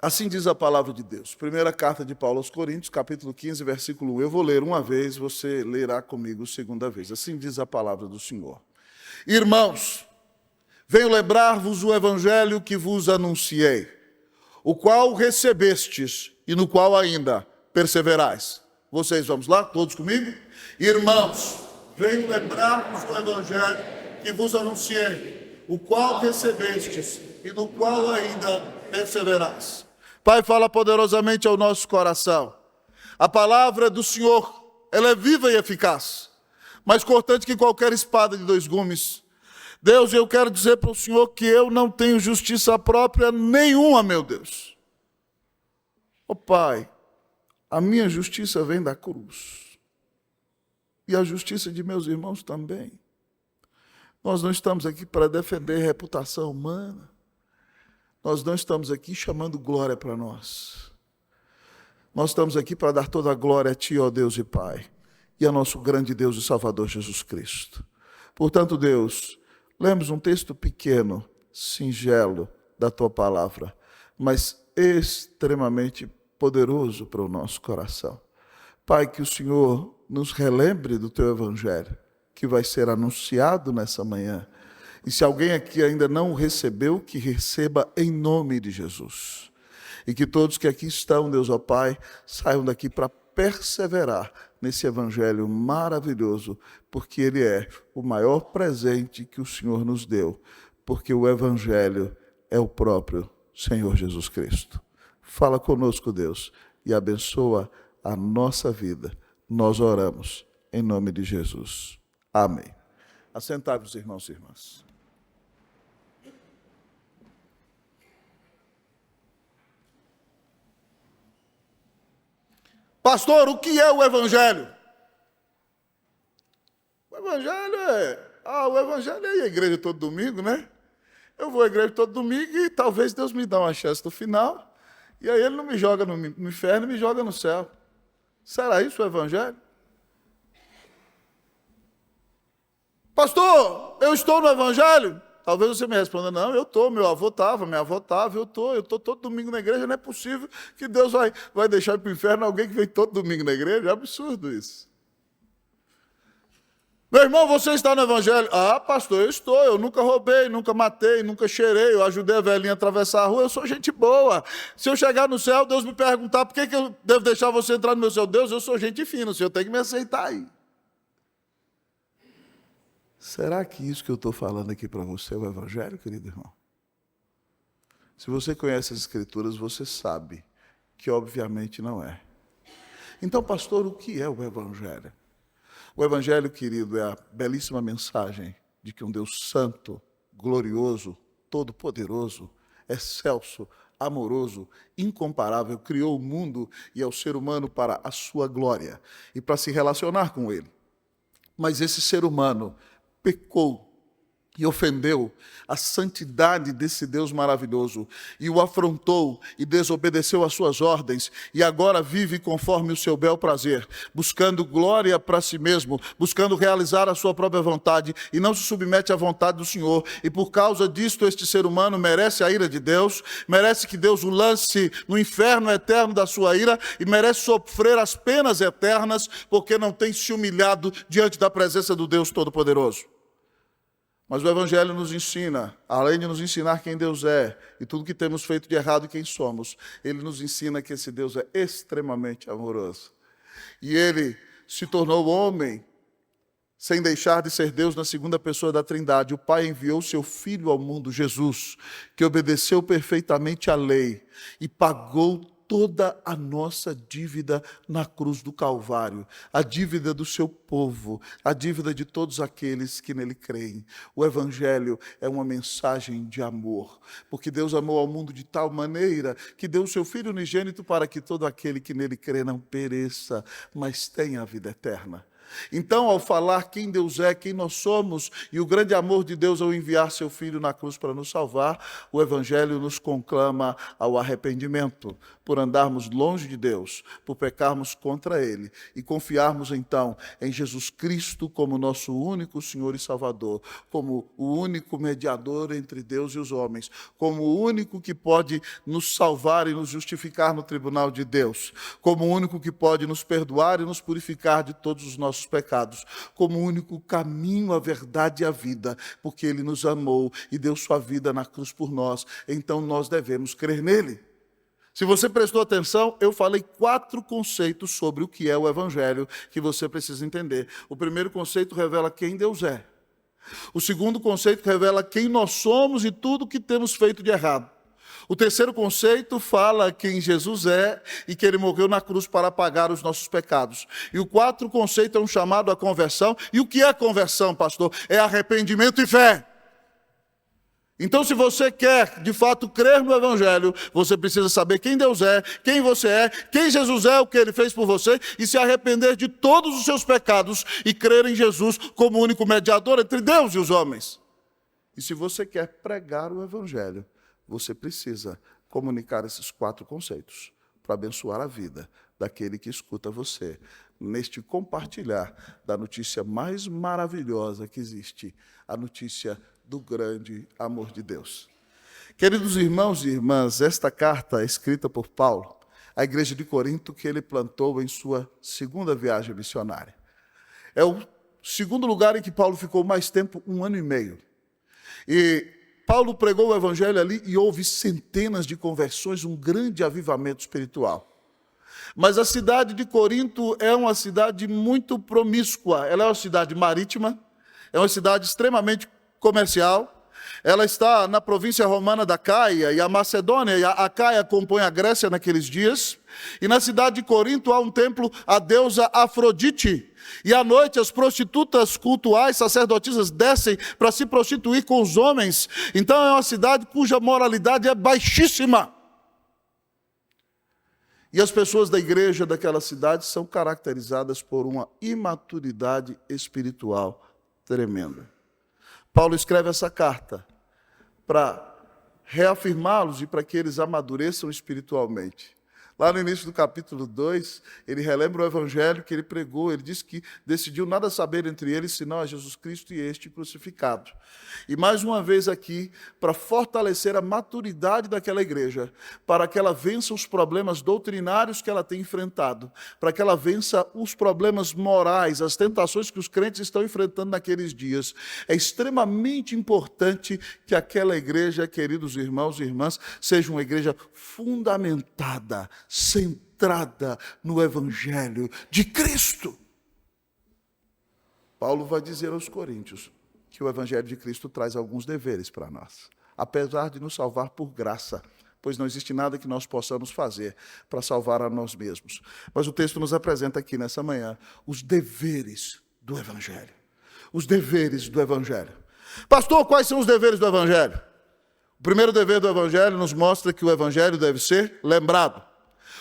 Assim diz a palavra de Deus. Primeira carta de Paulo aos Coríntios, capítulo 15, versículo 1. Eu vou ler uma vez, você lerá comigo segunda vez. Assim diz a palavra do Senhor. Irmãos, venho lembrar-vos o evangelho que vos anunciei, o qual recebestes e no qual ainda perseverais. Vocês, vamos lá? Todos comigo? Irmãos, venho lembrar-vos o evangelho que vos anunciei, o qual recebestes e no qual ainda perseverais. Pai, fala poderosamente ao nosso coração. A palavra do Senhor, ela é viva e eficaz, mais cortante que qualquer espada de dois gumes. Deus, eu quero dizer para o Senhor que eu não tenho justiça própria nenhuma, meu Deus. Ó Pai, a minha justiça vem da cruz. E a justiça de meus irmãos também. Nós não estamos aqui para defender reputação humana. Nós não estamos aqui chamando glória para nós. Nós estamos aqui para dar toda a glória a Ti, ó Deus e Pai, e a nosso grande Deus e Salvador Jesus Cristo. Portanto, Deus, lemos um texto pequeno, singelo da Tua palavra, mas extremamente poderoso para o nosso coração. Pai, que o Senhor nos relembre do Teu Evangelho, que vai ser anunciado nessa manhã. E se alguém aqui ainda não o recebeu, que receba em nome de Jesus. E que todos que aqui estão, Deus ó Pai, saiam daqui para perseverar nesse evangelho maravilhoso, porque ele é o maior presente que o Senhor nos deu, porque o evangelho é o próprio Senhor Jesus Cristo. Fala conosco, Deus, e abençoa a nossa vida. Nós oramos em nome de Jesus. Amém. Assentai-vos, irmãos e irmãs. Pastor, o que é o Evangelho? O Evangelho é ir à igreja todo domingo, né? Eu vou à igreja todo domingo e talvez Deus me dê uma chance no final, e aí Ele não me joga no inferno, me joga no céu. Será isso o Evangelho? Pastor, eu estou no Evangelho? Talvez você me responda, não, eu estou, meu avô estava, minha avó estava, eu estou todo domingo na igreja, não é possível que Deus vai deixar para o inferno alguém que vem todo domingo na igreja, é absurdo isso. Meu irmão, você está no Evangelho? Ah, pastor, eu estou, eu nunca roubei, nunca matei, nunca cheirei, eu ajudei a velhinha a atravessar a rua, eu sou gente boa. Se eu chegar no céu, Deus me perguntar, por que eu devo deixar você entrar no meu céu? Deus, eu sou gente fina, o Senhor tem que me aceitar aí. Será que isso que eu estou falando aqui para você é o Evangelho, querido irmão? Se você conhece as Escrituras, você sabe que obviamente não é. Então, pastor, o que é o Evangelho? O Evangelho, querido, é a belíssima mensagem de que um Deus santo, glorioso, todo-poderoso, excelso, amoroso, incomparável, criou o mundo e ao ser humano para a sua glória e para se relacionar com ele. Mas esse ser humano pecou e ofendeu a santidade desse Deus maravilhoso e o afrontou e desobedeceu às suas ordens e agora vive conforme o seu bel prazer, buscando glória para si mesmo, buscando realizar a sua própria vontade e não se submete à vontade do Senhor. E por causa disto, este ser humano merece a ira de Deus, merece que Deus o lance no inferno eterno da sua ira e merece sofrer as penas eternas porque não tem se humilhado diante da presença do Deus Todo-Poderoso. Mas o Evangelho nos ensina, além de nos ensinar quem Deus é e tudo que temos feito de errado e quem somos, Ele nos ensina que esse Deus é extremamente amoroso. E Ele se tornou homem, sem deixar de ser Deus na segunda pessoa da Trindade. O Pai enviou seu Filho ao mundo, Jesus, que obedeceu perfeitamente à lei e pagou toda a nossa dívida na cruz do Calvário, a dívida do seu povo, a dívida de todos aqueles que nele creem. O Evangelho é uma mensagem de amor, porque Deus amou ao mundo de tal maneira que deu o seu Filho unigênito para que todo aquele que nele crê não pereça, mas tenha a vida eterna. Então, ao falar quem Deus é, quem nós somos, e o grande amor de Deus ao enviar seu Filho na cruz para nos salvar, o Evangelho nos conclama ao arrependimento, por andarmos longe de Deus, por pecarmos contra Ele, e confiarmos então em Jesus Cristo como nosso único Senhor e Salvador, como o único mediador entre Deus e os homens, como o único que pode nos salvar e nos justificar no tribunal de Deus, como o único que pode nos perdoar e nos purificar de todos os nossos pecados, como o único caminho, a verdade e a vida, porque Ele nos amou e deu sua vida na cruz por nós, então nós devemos crer nele. Se você prestou atenção, eu falei 4 conceitos sobre o que é o Evangelho que você precisa entender. O primeiro conceito revela quem Deus é. O segundo conceito revela quem nós somos e tudo o que temos feito de errado. O terceiro conceito fala quem Jesus é e que Ele morreu na cruz para apagar os nossos pecados. E o quarto conceito é um chamado à conversão. E o que é conversão, pastor? É arrependimento e fé. Então, se você quer, de fato, crer no Evangelho, você precisa saber quem Deus é, quem você é, quem Jesus é, o que Ele fez por você, e se arrepender de todos os seus pecados e crer em Jesus como o único mediador entre Deus e os homens. E se você quer pregar o Evangelho, você precisa comunicar esses 4 conceitos para abençoar a vida daquele que escuta você, neste compartilhar da notícia mais maravilhosa que existe, a notícia do grande amor de Deus. Queridos irmãos e irmãs, esta carta é escrita por Paulo à igreja de Corinto, que ele plantou em sua segunda viagem missionária. É o segundo lugar em que Paulo ficou mais tempo, 1 ano e meio. E Paulo pregou o evangelho ali e houve centenas de conversões, um grande avivamento espiritual. Mas a cidade de Corinto é uma cidade muito promíscua. Ela é uma cidade marítima, é uma cidade extremamente comercial. Ela está na província romana da Caia, e a Macedônia e a Caia compõem a Grécia naqueles dias. E na cidade de Corinto há um templo à deusa Afrodite. E à noite as prostitutas cultuais, sacerdotisas, descem para se prostituir com os homens. Então é uma cidade cuja moralidade é baixíssima. E as pessoas da igreja daquela cidade são caracterizadas por uma imaturidade espiritual tremenda. Paulo escreve essa carta para reafirmá-los e para que eles amadureçam espiritualmente. Lá no início do capítulo 2, ele relembra o evangelho que ele pregou. Ele diz que decidiu nada saber entre eles, senão a Jesus Cristo e este crucificado. E mais uma vez aqui, para fortalecer a maturidade daquela igreja, para que ela vença os problemas doutrinários que ela tem enfrentado, para que ela vença os problemas morais, as tentações que os crentes estão enfrentando naqueles dias. É extremamente importante que aquela igreja, queridos irmãos e irmãs, seja uma igreja fundamentada, centrada no Evangelho de Cristo. Paulo vai dizer aos coríntios que o Evangelho de Cristo traz alguns deveres para nós, apesar de nos salvar por graça, pois não existe nada que nós possamos fazer para salvar a nós mesmos. Mas o texto nos apresenta aqui nessa manhã os deveres do Evangelho. Os deveres do Evangelho. Pastor, quais são os deveres do Evangelho? O primeiro dever do Evangelho nos mostra que o Evangelho deve ser lembrado.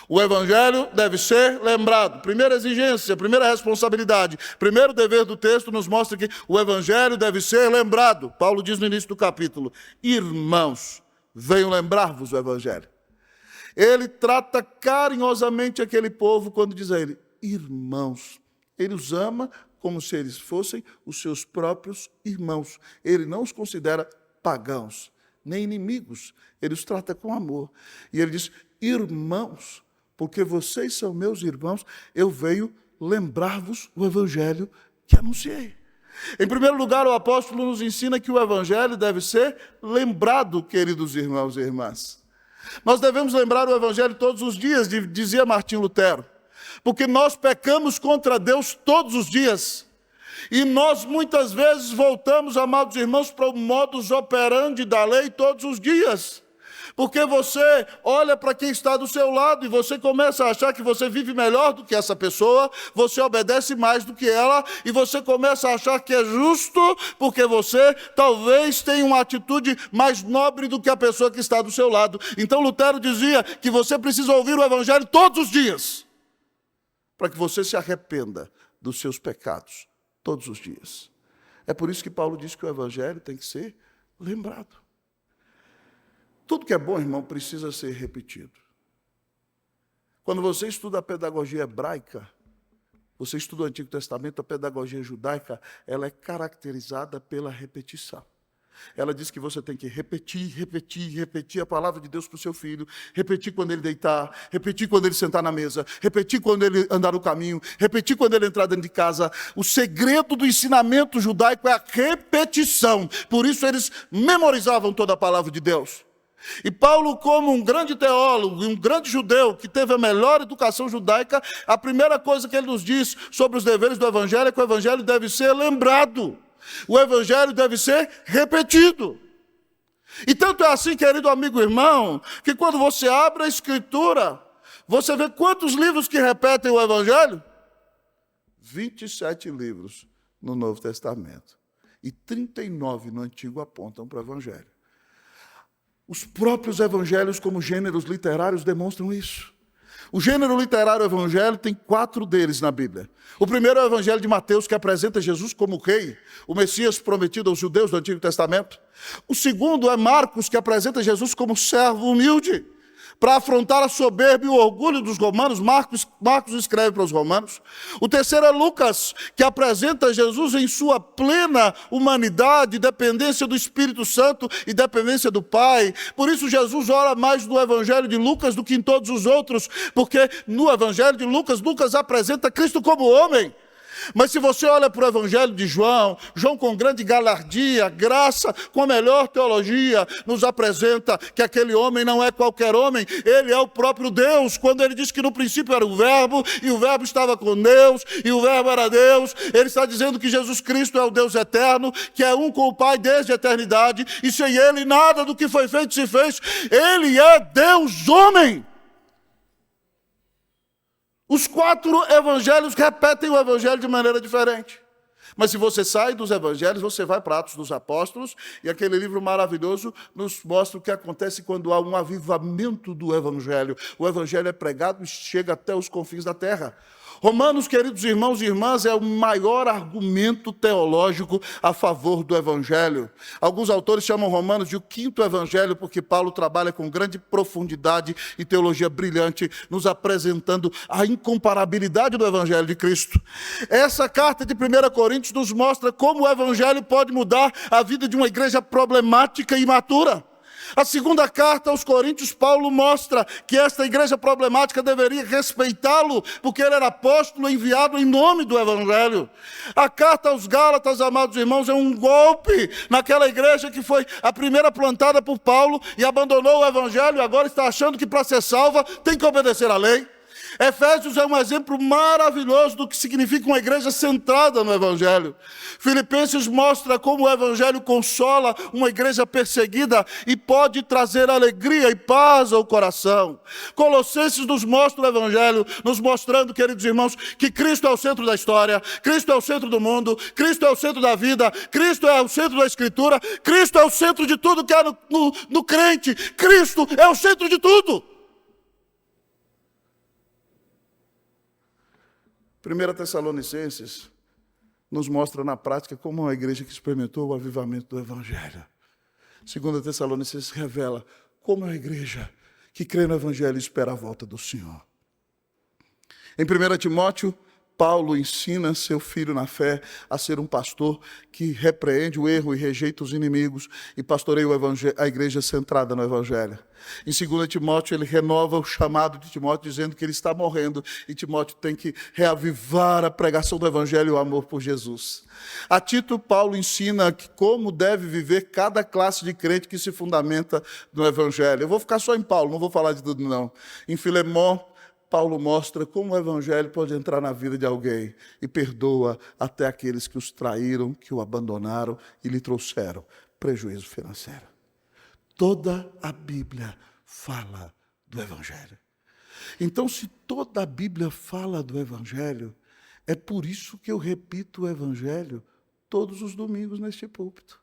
O Evangelho deve ser lembrado. Primeira exigência, primeira responsabilidade. Primeiro dever do texto nos mostra que o Evangelho deve ser lembrado. Paulo diz no início do capítulo: irmãos, venham lembrar-vos o Evangelho. Ele trata carinhosamente aquele povo quando diz a ele, irmãos. Ele os ama como se eles fossem os seus próprios irmãos. Ele não os considera pagãos, nem inimigos. Ele os trata com amor. E ele diz, irmãos, porque vocês são meus irmãos, eu venho lembrar-vos o Evangelho que anunciei. Em primeiro lugar, o apóstolo nos ensina que o Evangelho deve ser lembrado, queridos irmãos e irmãs. Nós devemos lembrar o Evangelho todos os dias, dizia Martinho Lutero, porque nós pecamos contra Deus todos os dias. E nós muitas vezes voltamos, amados irmãos, para o modus operandi da lei todos os dias. Porque você olha para quem está do seu lado e você começa a achar que você vive melhor do que essa pessoa, você obedece mais do que ela e você começa a achar que é justo porque você talvez tenha uma atitude mais nobre do que a pessoa que está do seu lado. Então Lutero dizia que você precisa ouvir o Evangelho todos os dias para que você se arrependa dos seus pecados, todos os dias. É por isso que Paulo diz que o evangelho tem que ser lembrado. Tudo que é bom, irmão, precisa ser repetido. Quando você estuda a pedagogia hebraica, você estuda o Antigo Testamento, a pedagogia judaica, ela é caracterizada pela repetição. Ela diz que você tem que repetir a palavra de Deus para o seu filho, repetir quando ele deitar, repetir quando ele sentar na mesa, repetir quando ele andar no caminho, repetir quando ele entrar dentro de casa. O segredo do ensinamento judaico é a repetição. Por isso eles memorizavam toda a palavra de Deus. E Paulo, como um grande teólogo e um grande judeu que teve a melhor educação judaica, a primeira coisa que ele nos diz sobre os deveres do evangelho é que o evangelho deve ser lembrado. O evangelho deve ser repetido. E tanto é assim, querido amigo e irmão, que quando você abre a Escritura, você vê quantos livros que repetem o evangelho? 27 livros no Novo Testamento. E 39 no Antigo apontam para o evangelho. Os próprios evangelhos, como gêneros literários, demonstram isso. O gênero literário evangelho tem 4 deles na Bíblia. O primeiro é o evangelho de Mateus, que apresenta Jesus como rei, o Messias prometido aos judeus do Antigo Testamento. O segundo é Marcos, que apresenta Jesus como servo humilde, para afrontar a soberba e o orgulho dos romanos. Marcos escreve para os romanos. O terceiro é Lucas, que apresenta Jesus em sua plena humanidade, dependência do Espírito Santo e dependência do Pai. Por isso Jesus ora mais no evangelho de Lucas do que em todos os outros, porque no evangelho de Lucas, Lucas apresenta Cristo como homem. Mas se você olha para o evangelho de João, João com grande galardia, graça, com a melhor teologia, nos apresenta que aquele homem não é qualquer homem, ele é o próprio Deus. Quando ele diz que no princípio era o verbo, e o verbo estava com Deus, e o verbo era Deus, ele está dizendo que Jesus Cristo é o Deus eterno, que é um com o Pai desde a eternidade, e sem ele nada do que foi feito se fez. Ele é Deus homem. Os 4 evangelhos repetem o evangelho de maneira diferente. Mas se você sai dos evangelhos, você vai para Atos dos Apóstolos, e aquele livro maravilhoso nos mostra o que acontece quando há um avivamento do evangelho. O evangelho é pregado e chega até os confins da terra. Romanos, queridos irmãos e irmãs, é o maior argumento teológico a favor do evangelho. Alguns autores chamam Romanos de o 5º evangelho, porque Paulo trabalha com grande profundidade e teologia brilhante, nos apresentando a incomparabilidade do evangelho de Cristo. Essa carta de 1 Coríntios nos mostra como o evangelho pode mudar a vida de uma igreja problemática e imatura. A segunda carta aos Coríntios, Paulo mostra que esta igreja problemática deveria respeitá-lo, porque ele era apóstolo enviado em nome do evangelho. A carta aos Gálatas, amados irmãos, é um golpe naquela igreja que foi a primeira plantada por Paulo e abandonou o evangelho e agora está achando que para ser salva tem que obedecer à lei. Efésios é um exemplo maravilhoso do que significa uma igreja centrada no evangelho. Filipenses mostra como o evangelho consola uma igreja perseguida e pode trazer alegria e paz ao coração. Colossenses nos mostra o evangelho, nos mostrando, queridos irmãos, que Cristo é o centro da história, Cristo é o centro do mundo, Cristo é o centro da vida, Cristo é o centro da Escritura, Cristo é o centro de tudo que há no crente, Cristo é o centro de tudo. 1 Tessalonicenses nos mostra na prática como uma igreja que experimentou o avivamento do evangelho. 2 Tessalonicenses revela como é uma igreja que crê no evangelho e espera a volta do Senhor. Em 1 Timóteo, Paulo ensina seu filho na fé a ser um pastor que repreende o erro e rejeita os inimigos e pastoreia a igreja centrada no evangelho. Em 2 Timóteo, ele renova o chamado de Timóteo, dizendo que ele está morrendo e Timóteo tem que reavivar a pregação do evangelho e o amor por Jesus. A Tito, Paulo ensina como deve viver cada classe de crente que se fundamenta no evangelho. Eu vou ficar só em Paulo, não vou falar de tudo não. Em Filemão, Paulo mostra como o evangelho pode entrar na vida de alguém e perdoa até aqueles que os traíram, que o abandonaram e lhe trouxeram prejuízo financeiro. Toda a Bíblia fala do evangelho. Então, se toda a Bíblia fala do evangelho, é por isso que eu repito o evangelho todos os domingos neste púlpito.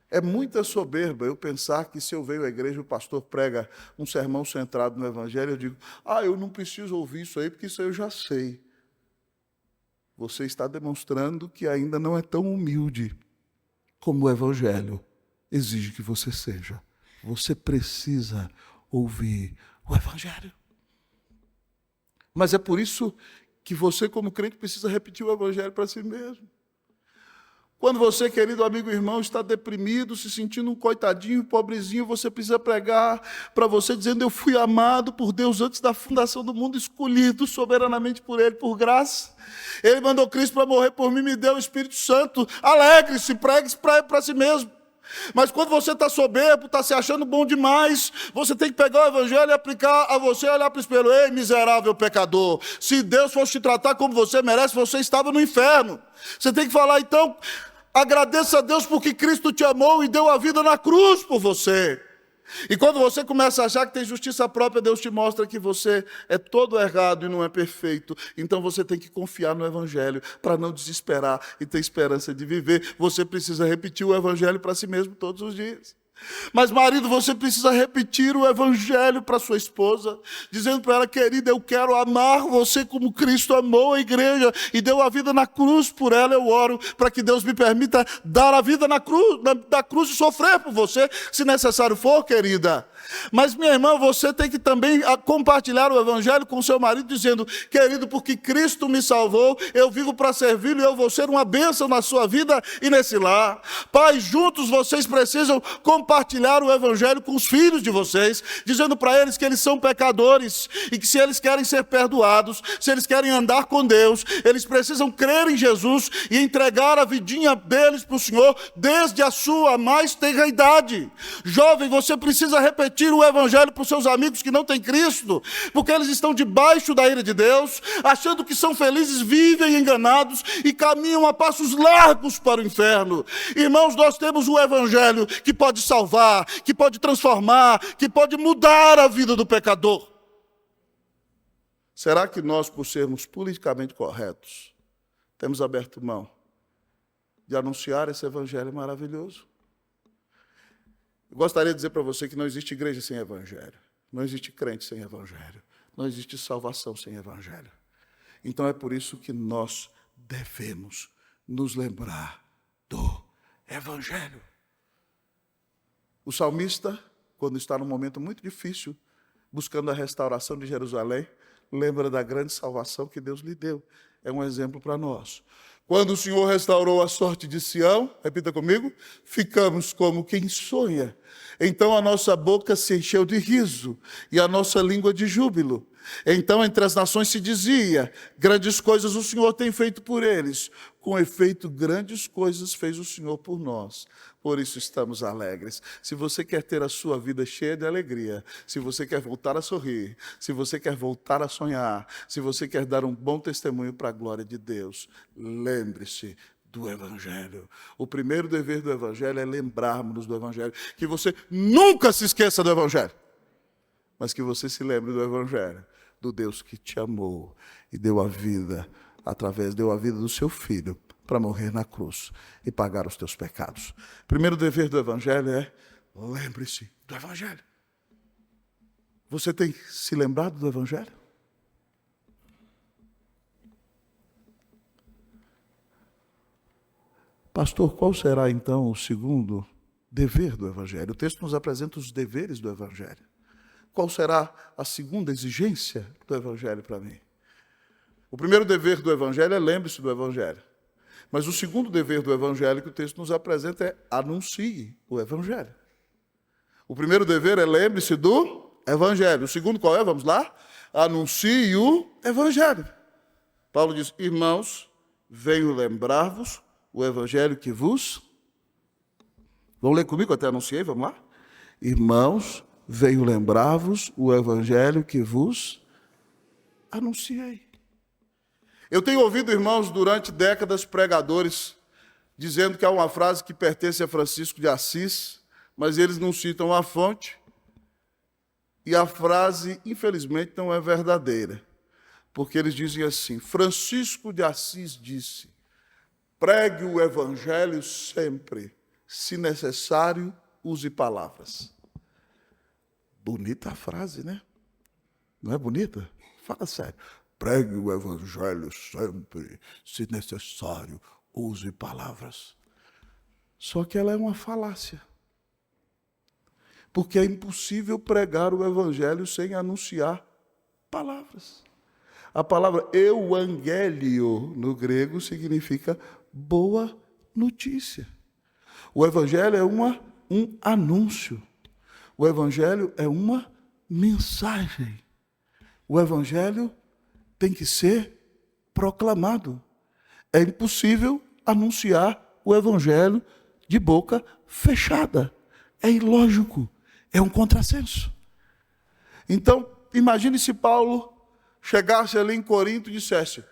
É muita soberba eu pensar que se eu venho à igreja e o pastor prega um sermão centrado no evangelho, eu digo, eu não preciso ouvir isso aí, porque isso aí eu já sei. você está demonstrando que ainda não é tão humilde como o Evangelho exige que você seja. Você precisa ouvir o Evangelho. Mas é por isso que você, como crente, precisa repetir o Evangelho para si mesmo. Quando você, querido amigo e irmão, está deprimido, se sentindo um coitadinho, pobrezinho, você precisa pregar para você dizendo: eu fui amado por Deus antes da fundação do mundo, escolhido soberanamente por Ele, por graça. Ele mandou Cristo para morrer por mim, me deu o Espírito Santo. Alegre-se, pregue para si mesmo. Mas quando você está soberbo, está se achando bom demais, você tem que pegar o Evangelho e aplicar a você, olhar para o espelho: ei, miserável pecador, se Deus fosse te tratar como você merece, você estava no inferno. Você tem que falar: então, agradeça a Deus porque Cristo te amou e deu a vida na cruz por você. E quando você começa a achar que tem justiça própria, Deus te mostra que você é todo errado e não é perfeito. Então você tem que confiar no Evangelho para não desesperar e ter esperança de viver. Você precisa repetir o Evangelho para si mesmo todos os dias. Mas, marido, você precisa repetir o Evangelho para sua esposa, dizendo para ela: querida, eu quero amar você como Cristo amou a igreja e deu a vida na cruz por ela. Eu oro para que Deus me permita dar a vida na cruz e sofrer por você, se necessário for, querida. Mas, minha irmã, você tem que também compartilhar o Evangelho com seu marido, dizendo: querido, porque Cristo me salvou, eu vivo para servi-lo e eu vou ser uma bênção na sua vida e nesse lar. Pais, juntos vocês precisam compartilhar o Evangelho com os filhos de vocês, dizendo para eles que eles são pecadores e que, se eles querem ser perdoados, se eles querem andar com Deus, eles precisam crer em Jesus e entregar a vidinha deles para o Senhor desde a sua mais tenra idade. Jovem, você precisa repetir o Evangelho para os seus amigos que não têm Cristo, porque eles estão debaixo da ira de Deus, achando que são felizes, vivem enganados e caminham a passos largos para o inferno. Irmãos, nós temos o Evangelho que pode salvar, que pode transformar, que pode mudar a vida do pecador. Será que nós, por sermos politicamente corretos, temos aberto mão de anunciar esse Evangelho maravilhoso? Eu gostaria de dizer para você que não existe igreja sem Evangelho, não existe crente sem Evangelho, não existe salvação sem Evangelho. Então é por isso que nós devemos nos lembrar do Evangelho. O salmista, quando está num momento muito difícil, buscando a restauração de Jerusalém, lembra da grande salvação que Deus lhe deu. É um exemplo para nós. Quando o Senhor restaurou a sorte de Sião, repita comigo, ficamos como quem sonha. Então a nossa boca se encheu de riso e a nossa língua de júbilo. Então entre as nações se dizia: grandes coisas o Senhor tem feito por eles. Com efeito, grandes coisas fez o Senhor por nós. Por isso estamos alegres. Se você quer ter a sua vida cheia de alegria, se você quer voltar a sorrir, se você quer voltar a sonhar, se você quer dar um bom testemunho para a glória de Deus, lembre-se do Evangelho. O primeiro dever do Evangelho é lembrarmos do Evangelho. Que você nunca se esqueça do Evangelho, mas que você se lembre do Evangelho, do Deus que te amou e deu a vida do seu Filho para morrer na cruz e pagar os teus pecados. Primeiro dever do Evangelho é: lembre-se do Evangelho. Você tem se lembrado do Evangelho? Pastor, qual será então o segundo dever do Evangelho? O texto nos apresenta os deveres do Evangelho. Qual será a segunda exigência do Evangelho para mim? O primeiro dever do Evangelho é: lembre-se do Evangelho. Mas o segundo dever do Evangelho que o texto nos apresenta é: anuncie o Evangelho. O primeiro dever é: lembre-se do Evangelho. O segundo qual é? Vamos lá? Anuncie o Evangelho. Paulo diz: irmãos, venho lembrar-vos o Evangelho que vos... Vão ler comigo até anunciei, vamos lá? Irmãos, venho lembrar-vos o Evangelho que vos anunciei. Eu tenho ouvido, irmãos, durante décadas, pregadores dizendo que há uma frase que pertence a Francisco de Assis, mas eles não citam a fonte, e a frase, infelizmente, não é verdadeira, porque eles dizem assim: Francisco de Assis disse: pregue o Evangelho sempre, se necessário, use palavras. Bonita a frase, né? Não é bonita? Fala sério. pregue o evangelho sempre, se necessário, use palavras. Só que ela é uma falácia. Porque é impossível pregar o evangelho sem anunciar palavras. A palavra euangélio, no grego, significa boa notícia. O evangelho é um anúncio. O evangelho é uma mensagem. O evangelho tem que ser proclamado. É impossível anunciar o evangelho de boca fechada. É ilógico. É um contrassenso. Então, imagine se Paulo chegasse ali em Corinto e dissesse: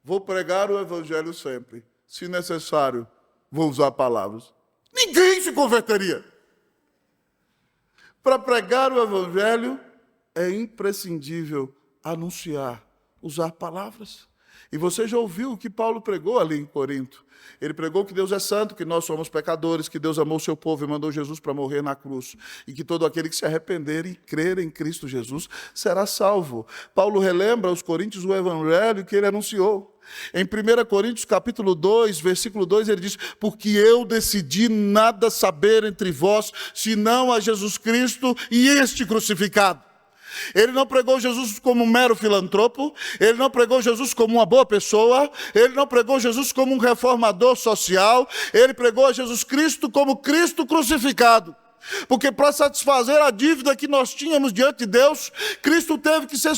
vou pregar o evangelho sempre. Se necessário, vou usar palavras. Ninguém se converteria. Para pregar o evangelho, é imprescindível anunciar, usar palavras. E você já ouviu o que Paulo pregou ali em Corinto. Ele pregou que Deus é santo, que nós somos pecadores, que Deus amou o seu povo e mandou Jesus para morrer na cruz. E que todo aquele que se arrepender e crer em Cristo Jesus será salvo. Paulo relembra aos coríntios o evangelho que ele anunciou. Em 1 Coríntios capítulo 2, versículo 2, ele diz: porque eu decidi nada saber entre vós, senão a Jesus Cristo e este crucificado. Ele não pregou Jesus como um mero filantropo, ele não pregou Jesus como uma boa pessoa, ele não pregou Jesus como um reformador social, ele pregou a Jesus Cristo como Cristo crucificado. Porque para satisfazer a dívida que nós tínhamos diante de Deus, Cristo teve que ser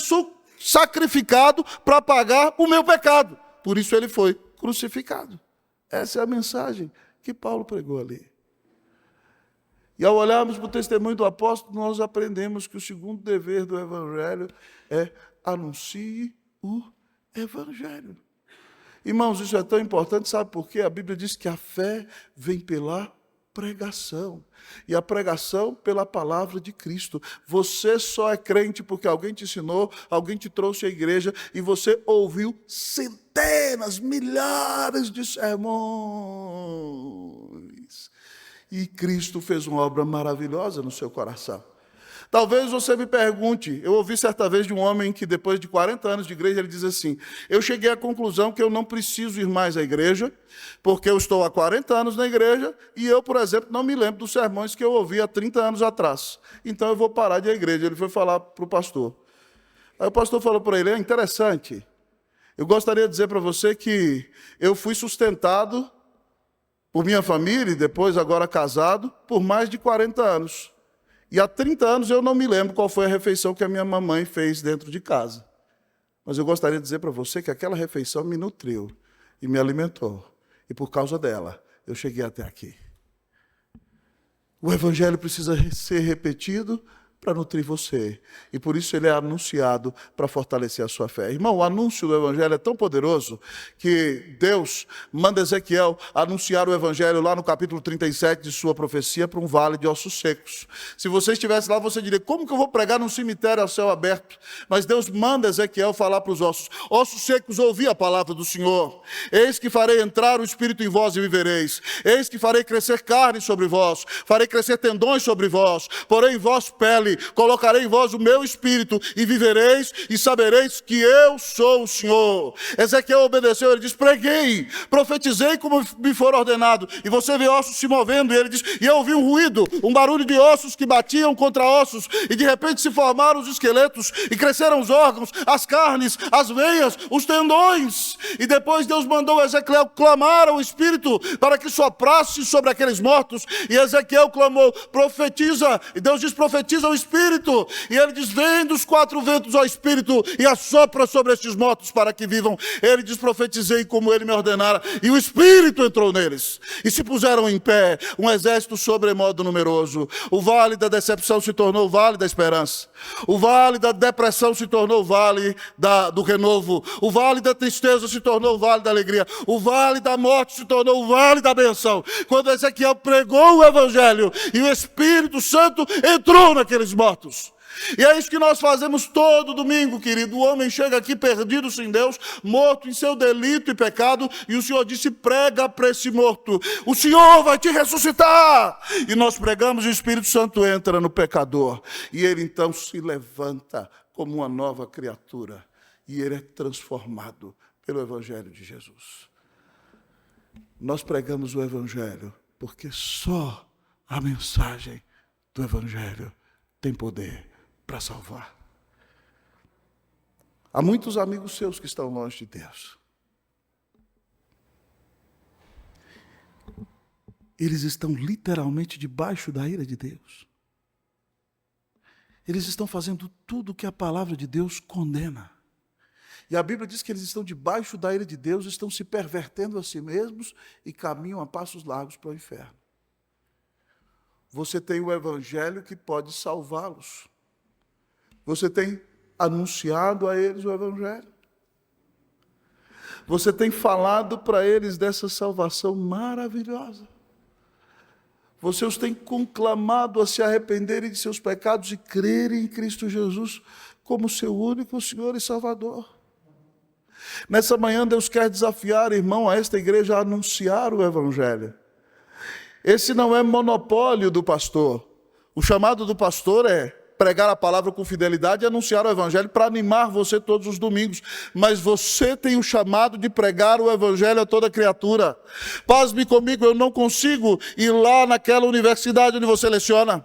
sacrificado para pagar o meu pecado. Por isso ele foi crucificado. Essa é a mensagem que Paulo pregou ali. E ao olharmos para o testemunho do apóstolo, nós aprendemos que o segundo dever do evangelho é anuncie o evangelho. Irmãos, isso é tão importante, sabe por quê? A Bíblia diz que a fé vem pela pregação. E a pregação pela palavra de Cristo. Você só é crente porque alguém te ensinou, alguém te trouxe à igreja e você ouviu centenas, milhares de sermões. E Cristo fez uma obra maravilhosa no seu coração. Talvez você me pergunte, eu ouvi certa vez de um homem que depois de 40 anos de igreja, ele diz assim: eu cheguei à conclusão que eu não preciso ir mais à igreja, porque eu estou há 40 anos na igreja e eu, por exemplo, não me lembro dos sermões que eu ouvi há 30 anos atrás. Então eu vou parar de ir à igreja. Ele foi falar para o pastor. Aí o pastor falou para ele: é interessante, eu gostaria de dizer para você que eu fui sustentado por minha família, e depois agora casado, por mais de 40 anos. E há 30 anos eu não me lembro qual foi a refeição que a minha mamãe fez dentro de casa. Mas eu gostaria de dizer para você que aquela refeição me nutriu e me alimentou. E por causa dela, eu cheguei até aqui. O evangelho precisa ser repetido para nutrir você. E por isso ele é anunciado para fortalecer a sua fé. Irmão, o anúncio do evangelho é tão poderoso que Deus manda Ezequiel anunciar o evangelho lá no capítulo 37 de sua profecia para um vale de ossos secos. Se você estivesse lá, você diria: como que eu vou pregar num cemitério a céu aberto? Mas Deus manda Ezequiel falar para os ossos: ossos secos, ouvi a palavra do Senhor. Eis que farei entrar o Espírito em vós e vivereis. Eis que farei crescer carne sobre vós, farei crescer tendões sobre vós, porém em vós pele, colocarei em vós o meu espírito e vivereis e sabereis que eu sou o Senhor. Ezequiel obedeceu, ele diz: preguei, profetizei como me for ordenado. E você vê ossos se movendo, e ele diz: e eu ouvi um ruído, um barulho de ossos que batiam contra ossos, e de repente se formaram os esqueletos, e cresceram os órgãos, as carnes, as veias, os tendões. E depois Deus mandou Ezequiel clamar ao Espírito para que soprasse sobre aqueles mortos, e Ezequiel clamou: profetiza. E Deus diz: profetiza o Espírito. E ele diz: vem dos quatro ventos ao Espírito e assopra sobre estes mortos para que vivam. Ele diz: profetizei como ele me ordenara, e o Espírito entrou neles, e se puseram em pé um exército sobremodo numeroso. O vale da decepção se tornou o vale da esperança, o vale da depressão se tornou o vale do renovo, o vale da tristeza se tornou o vale da alegria, o vale da morte se tornou o vale da benção. Quando Ezequiel pregou o evangelho e o Espírito Santo entrou naqueles mortos. E é isso que nós fazemos todo domingo, querido. O homem chega aqui perdido sem Deus, morto em seu delito e pecado, e o Senhor disse: prega para esse morto, o Senhor vai te ressuscitar. E nós pregamos e o Espírito Santo entra no pecador, e ele então se levanta como uma nova criatura. e ele é transformado pelo Evangelho de Jesus. Nós pregamos o Evangelho porque só a mensagem do Evangelho tem poder para salvar. Há muitos amigos seus que estão longe de Deus. Eles estão literalmente debaixo da ira de Deus. Eles estão fazendo tudo o que a palavra de Deus condena. E a Bíblia diz que eles estão debaixo da ira de Deus, estão se pervertendo a si mesmos e caminham a passos largos para o inferno. Você tem o Evangelho que pode salvá-los. Você tem anunciado a eles o Evangelho. Você tem falado para eles dessa salvação maravilhosa. Você os tem conclamado a se arrependerem de seus pecados e crerem em Cristo Jesus como seu único Senhor e Salvador. Nessa manhã, Deus quer desafiar, irmão, a esta igreja a anunciar o Evangelho. Esse não é monopólio do pastor. O chamado do pastor é pregar a palavra com fidelidade e anunciar o Evangelho para animar você todos os domingos. Mas você tem o chamado de pregar o Evangelho a toda criatura. Pasme comigo, eu não consigo ir lá naquela universidade onde você leciona.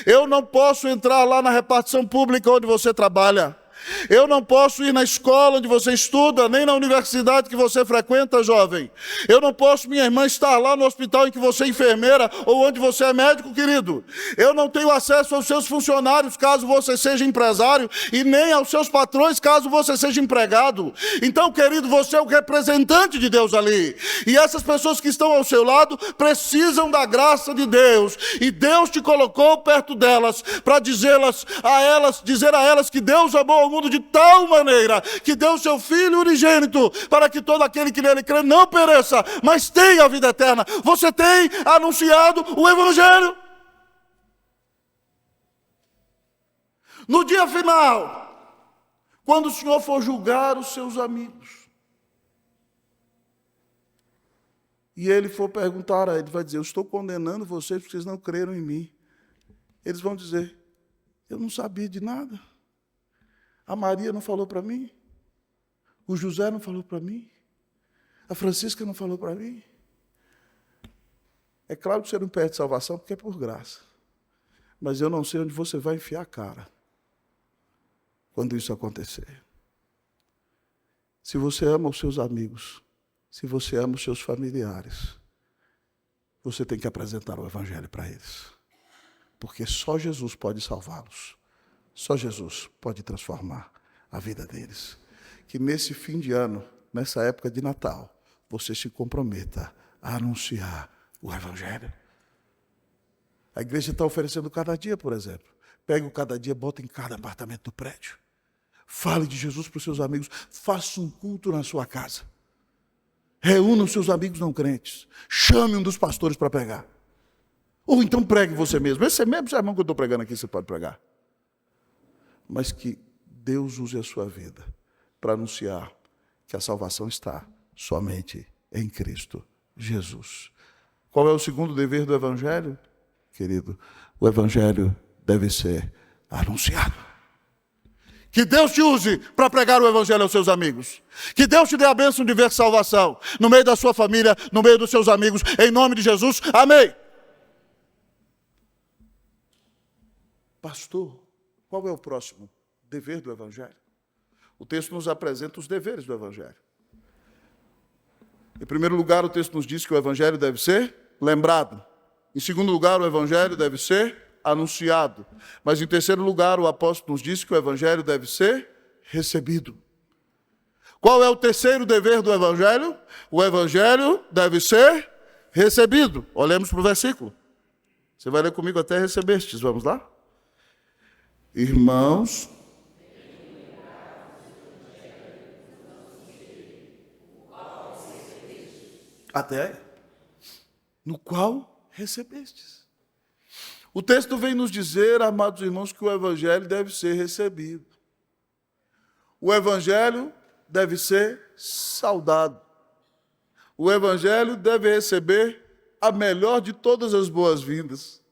Eu não posso entrar lá na repartição pública onde você trabalha. Eu não posso ir na escola onde você estuda, nem na universidade que você frequenta, jovem. Eu não posso, minha irmã, estar lá no hospital em que você é enfermeira ou onde você é médico, querido. Eu não tenho acesso aos seus funcionários, caso você seja empresário, e nem aos seus patrões, caso você seja empregado. Então, querido, você é o representante de Deus ali. E essas pessoas que estão ao seu lado precisam da graça de Deus. E Deus te colocou perto delas para dizer a elas que Deus amou ao mundo de tal maneira que deu seu Filho unigênito para que todo aquele que nele crê não pereça, mas tenha a vida eterna. Você tem anunciado o Evangelho. No dia final, quando o Senhor for julgar os seus amigos, e Ele for perguntar a Ele, vai dizer, eu estou condenando vocês porque vocês não creram em mim. Eles vão dizer, eu não sabia de nada. A Maria não falou para mim. O José não falou para mim. A Francisca não falou para mim. É claro que você não perde salvação porque é por graça. Mas eu não sei onde você vai enfiar a cara quando isso acontecer. Se você ama os seus amigos, se você ama os seus familiares, você tem que apresentar o Evangelho para eles. Porque só Jesus pode salvá-los. Só Jesus pode transformar a vida deles. Que nesse fim de ano, nessa época de Natal, você se comprometa a anunciar o Evangelho. A igreja está oferecendo cada dia, por exemplo. Pega o cada dia, bota em cada apartamento do prédio. Fale de Jesus para os seus amigos. Faça um culto na sua casa. Reúna os seus amigos não crentes. Chame um dos pastores para pregar. Ou então pregue você mesmo. Esse mesmo sermão que eu estou pregando aqui, você pode pregar. Mas que Deus use a sua vida para anunciar que a salvação está somente em Cristo Jesus. Qual é o segundo dever do Evangelho? Querido, o Evangelho deve ser anunciado. Que Deus te use para pregar o Evangelho aos seus amigos. Que Deus te dê a bênção de ver salvação no meio da sua família, no meio dos seus amigos, em nome de Jesus. Amém. Pastor, qual é o próximo dever do Evangelho? O texto nos apresenta os deveres do Evangelho. Em primeiro lugar, o texto nos diz que o Evangelho deve ser lembrado. Em segundo lugar, o Evangelho deve ser anunciado. Mas em terceiro lugar, o apóstolo nos diz que o Evangelho deve ser recebido. Qual é o terceiro dever do Evangelho? O Evangelho deve ser recebido. Olhemos para o versículo. Você vai ler comigo até recebestes. Vamos lá? Irmãos, até no qual recebestes. O texto vem nos dizer, amados irmãos, que o Evangelho deve ser recebido. O Evangelho deve ser saudado. O Evangelho deve receber a melhor de todas as boas-vindas.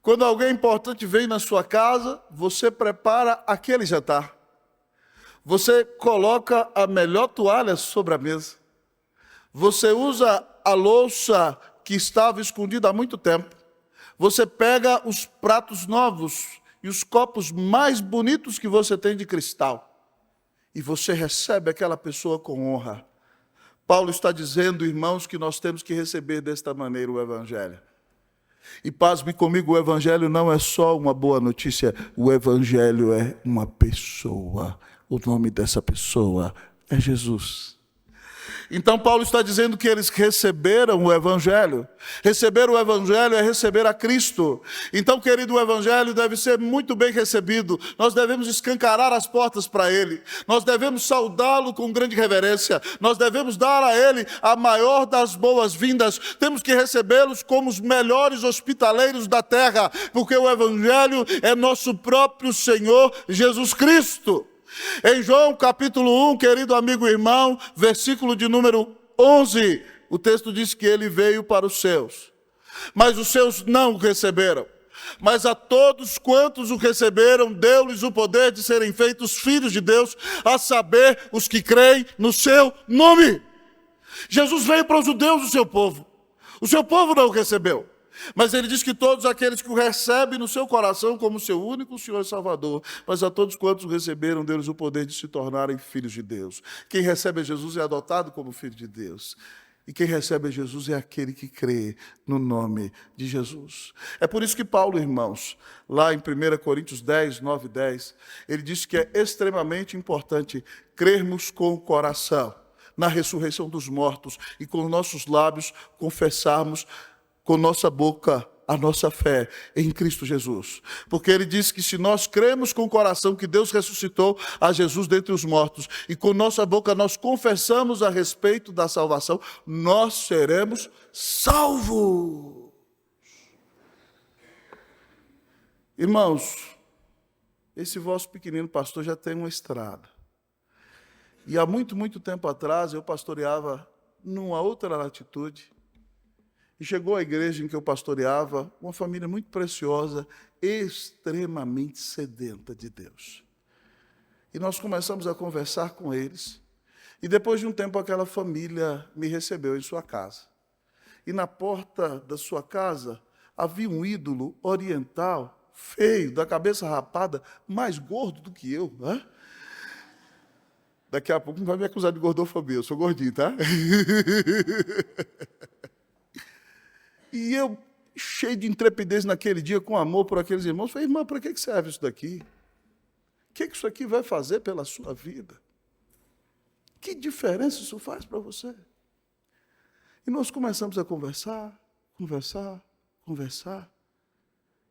Quando alguém importante vem na sua casa, você prepara aquele jantar. Você coloca a melhor toalha sobre a mesa. Você usa a louça que estava escondida há muito tempo. Você pega os pratos novos e os copos mais bonitos que você tem de cristal. E você recebe aquela pessoa com honra. Paulo está dizendo, irmãos, que nós temos que receber desta maneira o Evangelho. E pasme comigo, o Evangelho não é só uma boa notícia, o Evangelho é uma pessoa. O nome dessa pessoa é Jesus. Então Paulo está dizendo que eles receberam o Evangelho. Receber o Evangelho é receber a Cristo. Então, querido, o Evangelho deve ser muito bem recebido. Nós devemos escancarar as portas para Ele. Nós devemos saudá-lo com grande reverência. Nós devemos dar a Ele a maior das boas-vindas. Temos que recebê-los como os melhores hospitaleiros da terra, porque o Evangelho é nosso próprio Senhor Jesus Cristo. Em João capítulo 1, querido amigo e irmão, versículo de número 11, o texto diz que ele veio para os seus, mas os seus não o receberam. Mas a todos quantos o receberam, deu-lhes o poder de serem feitos filhos de Deus, a saber, os que creem no seu nome. Jesus veio para os judeus do seu povo. O seu povo não o recebeu. Mas ele diz que todos aqueles que o recebem no seu coração como seu único Senhor e Salvador, mas a todos quantos o receberam, deu-lhes o poder de se tornarem filhos de Deus. Quem recebe a Jesus é adotado como filho de Deus. E quem recebe a Jesus é aquele que crê no nome de Jesus. É por isso que Paulo, irmãos, lá em 1 Coríntios 10, 9 e 10, ele diz que é extremamente importante crermos com o coração na ressurreição dos mortos e com nossos lábios confessarmos com nossa boca a nossa fé em Cristo Jesus. Porque ele diz que se nós cremos com o coração que Deus ressuscitou a Jesus dentre os mortos e com nossa boca nós confessamos a respeito da salvação, nós seremos salvos. Irmãos, esse vosso pequenino pastor já tem uma estrada. E há muito, muito tempo atrás eu pastoreava numa outra latitude. E chegou à igreja em que eu pastoreava uma família muito preciosa, extremamente sedenta de Deus. E nós começamos a conversar com eles. E depois de um tempo, aquela família me recebeu em sua casa. E na porta da sua casa havia um ídolo oriental, feio, da cabeça rapada, mais gordo do que eu. Né? Daqui a pouco não vai me acusar de gordofobia, eu sou gordinho, tá? E eu, cheio de intrepidez naquele dia, com amor por aqueles irmãos, falei, irmão, para que serve isso daqui? O que isso aqui vai fazer pela sua vida? Que diferença isso faz para você? E nós começamos a conversar.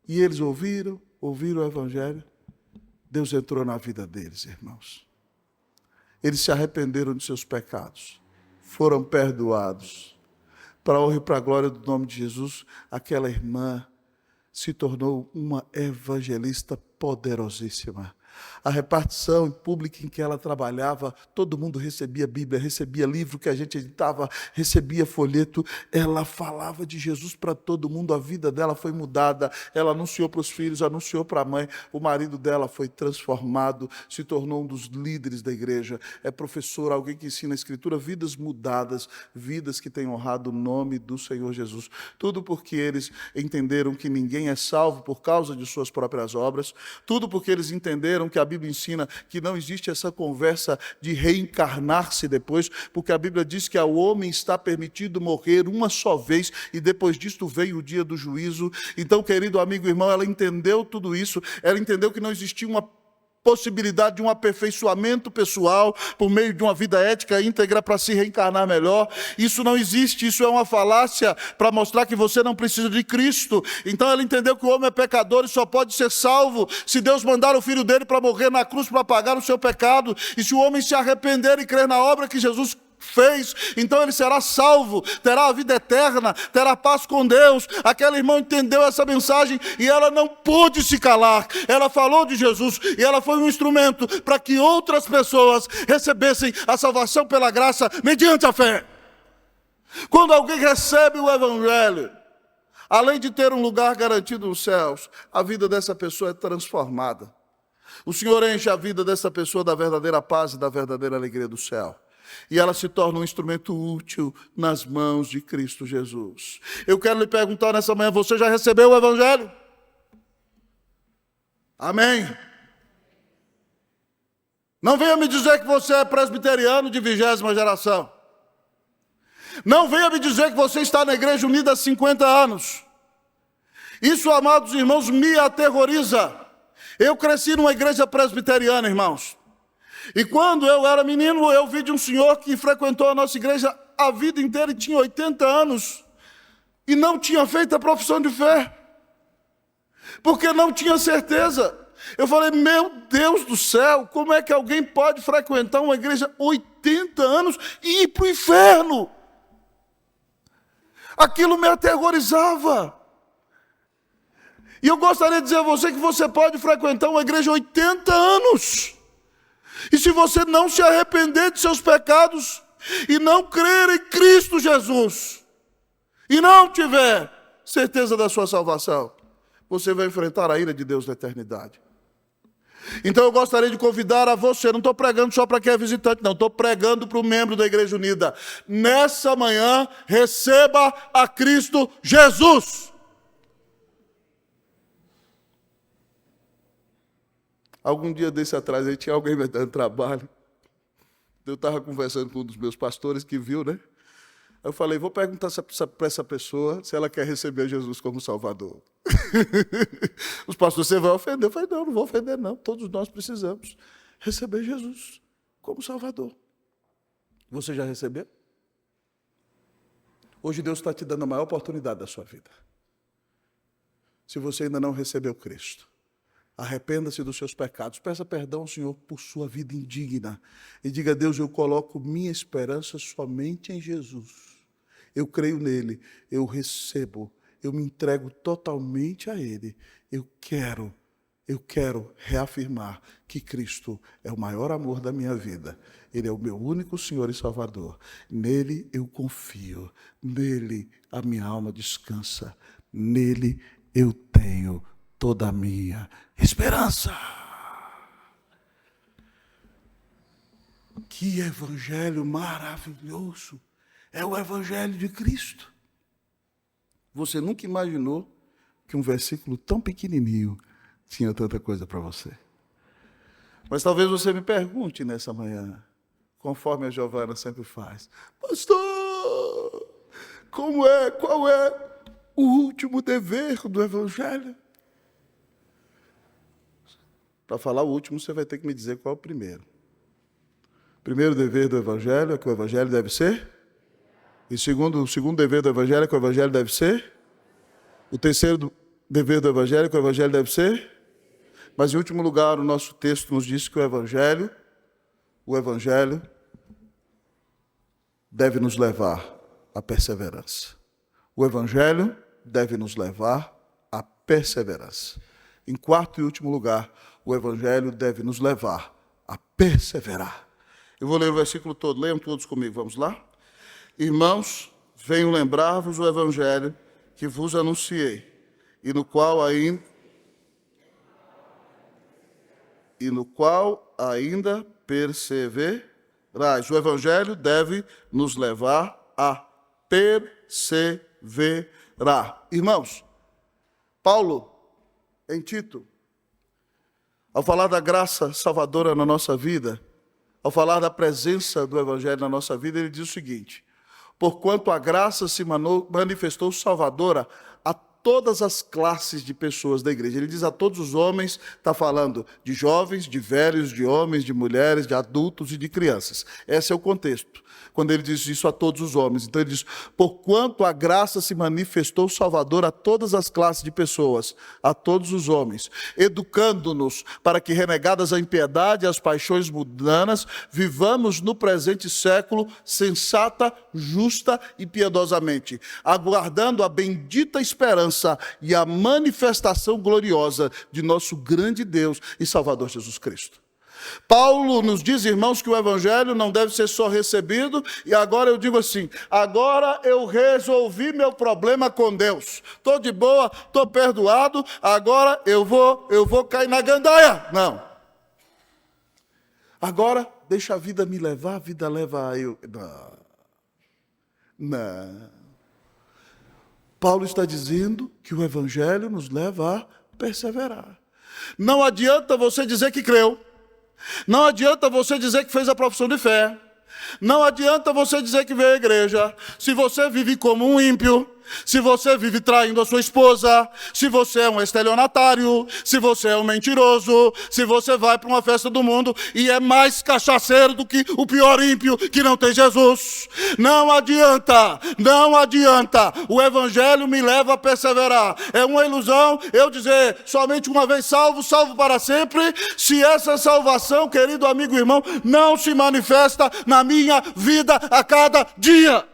E eles ouviram o Evangelho. Deus entrou na vida deles, irmãos. Eles se arrependeram de seus pecados. Foram perdoados. Para a honra e para a glória do nome de Jesus, aquela irmã se tornou uma evangelista poderosíssima. A repartição pública em que ela trabalhava, todo mundo recebia Bíblia, recebia livro que a gente editava, recebia folheto. Ela falava de Jesus para todo mundo, a vida dela foi mudada. Ela anunciou para os filhos, anunciou para a mãe. O marido dela foi transformado, se tornou um dos líderes da igreja. É professor, alguém que ensina a Escritura, vidas mudadas, vidas que têm honrado o nome do Senhor Jesus. Tudo porque eles entenderam que ninguém é salvo por causa de suas próprias obras. Tudo porque eles entenderam que a Bíblia ensina que não existe essa conversa de reencarnar-se depois, porque a Bíblia diz que ao homem está permitido morrer uma só vez e depois disto veio o dia do juízo. Então, querido amigo e irmão, ela entendeu tudo isso, ela entendeu que não existia uma possibilidade de um aperfeiçoamento pessoal por meio de uma vida ética íntegra para se reencarnar melhor. Isso não existe, isso é uma falácia para mostrar que você não precisa de Cristo. Então ela entendeu que o homem é pecador e só pode ser salvo se Deus mandar o Filho dele para morrer na cruz para pagar o seu pecado. E se o homem se arrepender e crer na obra que Jesus fez, então ele será salvo, terá a vida eterna, terá paz com Deus. Aquela irmã entendeu essa mensagem e ela não pôde se calar. Ela falou de Jesus e ela foi um instrumento para que outras pessoas recebessem a salvação pela graça mediante a fé. Quando alguém recebe o Evangelho, além de ter um lugar garantido nos céus, a vida dessa pessoa é transformada. O Senhor enche a vida dessa pessoa da verdadeira paz e da verdadeira alegria do céu. E ela se torna um instrumento útil nas mãos de Cristo Jesus. Eu quero lhe perguntar nessa manhã, você já recebeu o Evangelho? Amém? Não venha me dizer que você é presbiteriano de 20ª geração. Não venha me dizer que você está na Igreja Unida há 50 anos. Isso, amados irmãos, me aterroriza. Eu cresci numa igreja presbiteriana, irmãos. E quando eu era menino, eu vi de um senhor que frequentou a nossa igreja a vida inteira e tinha 80 anos. E não tinha feito a profissão de fé. Porque não tinha certeza. Eu falei, meu Deus do céu, como é que alguém pode frequentar uma igreja 80 anos e ir para o inferno? Aquilo me aterrorizava. E eu gostaria de dizer a você que você pode frequentar uma igreja 80 anos. E se você não se arrepender de seus pecados e não crer em Cristo Jesus, e não tiver certeza da sua salvação, você vai enfrentar a ira de Deus na eternidade. Então eu gostaria de convidar a você, não estou pregando só para quem é visitante, não, estou pregando para o membro da Igreja Unida. Nessa manhã, receba a Cristo Jesus. Algum dia desse atrás, aí tinha alguém me dando trabalho. Eu estava conversando com um dos meus pastores que viu, né? Eu falei, vou perguntar para essa pessoa se ela quer receber Jesus como Salvador. Os pastores, você vai ofender? Eu falei, não vou ofender não. Todos nós precisamos receber Jesus como Salvador. Você já recebeu? Hoje Deus está te dando a maior oportunidade da sua vida. Se você ainda não recebeu Cristo, arrependa-se dos seus pecados, peça perdão ao Senhor por sua vida indigna e diga a Deus, eu coloco minha esperança somente em Jesus. Eu creio nele, eu recebo, eu me entrego totalmente a ele. Eu quero reafirmar que Cristo é o maior amor da minha vida. Ele é o meu único Senhor e Salvador. Nele eu confio, nele a minha alma descansa, nele eu tenho toda a minha esperança. Que evangelho maravilhoso é o evangelho de Cristo. Você nunca imaginou que um versículo tão pequenininho tinha tanta coisa para você. Mas talvez você me pergunte nessa manhã, conforme a Giovana sempre faz, pastor, qual é o último dever do evangelho? Para falar o último, você vai ter que me dizer qual é o primeiro. O primeiro dever do evangelho é que o evangelho deve ser. E o segundo dever do evangelho é que o evangelho deve ser. O terceiro dever do evangelho é que o evangelho deve ser. Mas em último lugar, o nosso texto nos diz que o evangelho deve nos levar à perseverança. O evangelho deve nos levar à perseverança. Em quarto e último lugar, o evangelho deve nos levar a perseverar. Eu vou ler o versículo todo, leiam todos comigo, vamos lá? Irmãos, venho lembrar-vos o evangelho que vos anunciei, e no qual ainda perseverais. O evangelho deve nos levar a perseverar. Irmãos, Paulo, em Tito, ao falar da graça salvadora na nossa vida, ao falar da presença do evangelho na nossa vida, ele diz o seguinte: porquanto a graça se manifestou salvadora a todas as classes de pessoas da igreja. Ele diz a todos os homens, está falando de jovens, de velhos, de homens, de mulheres, de adultos e de crianças. Esse é o contexto, quando ele diz isso a todos os homens. Então ele diz, porquanto a graça se manifestou salvadora a todas as classes de pessoas, a todos os homens, educando-nos para que, renegadas a impiedade e as paixões mundanas, vivamos no presente século sensata, justa e piedosamente, aguardando a bendita esperança e a manifestação gloriosa de nosso grande Deus e Salvador Jesus Cristo. Paulo nos diz, irmãos, que o evangelho não deve ser só recebido, e agora eu digo assim, agora eu resolvi meu problema com Deus, estou de boa, estou perdoado, agora eu vou cair na gandaia. Não, Agora, deixa a vida me levar, a vida leva eu. Não. Paulo está dizendo que o Evangelho nos leva a perseverar. Não adianta você dizer que creu. Não adianta você dizer que fez a profissão de fé. Não adianta você dizer que veio à igreja, se você vive como um ímpio, se você vive traindo a sua esposa, se você é um estelionatário, se você é um mentiroso, se você vai para uma festa do mundo e é mais cachaceiro do que o pior ímpio que não tem Jesus. Não adianta, não adianta. O Evangelho me leva a perseverar. É uma ilusão eu dizer somente uma vez salvo, salvo para sempre, se essa salvação, querido amigo e irmão, não se manifesta na minha vida a cada dia.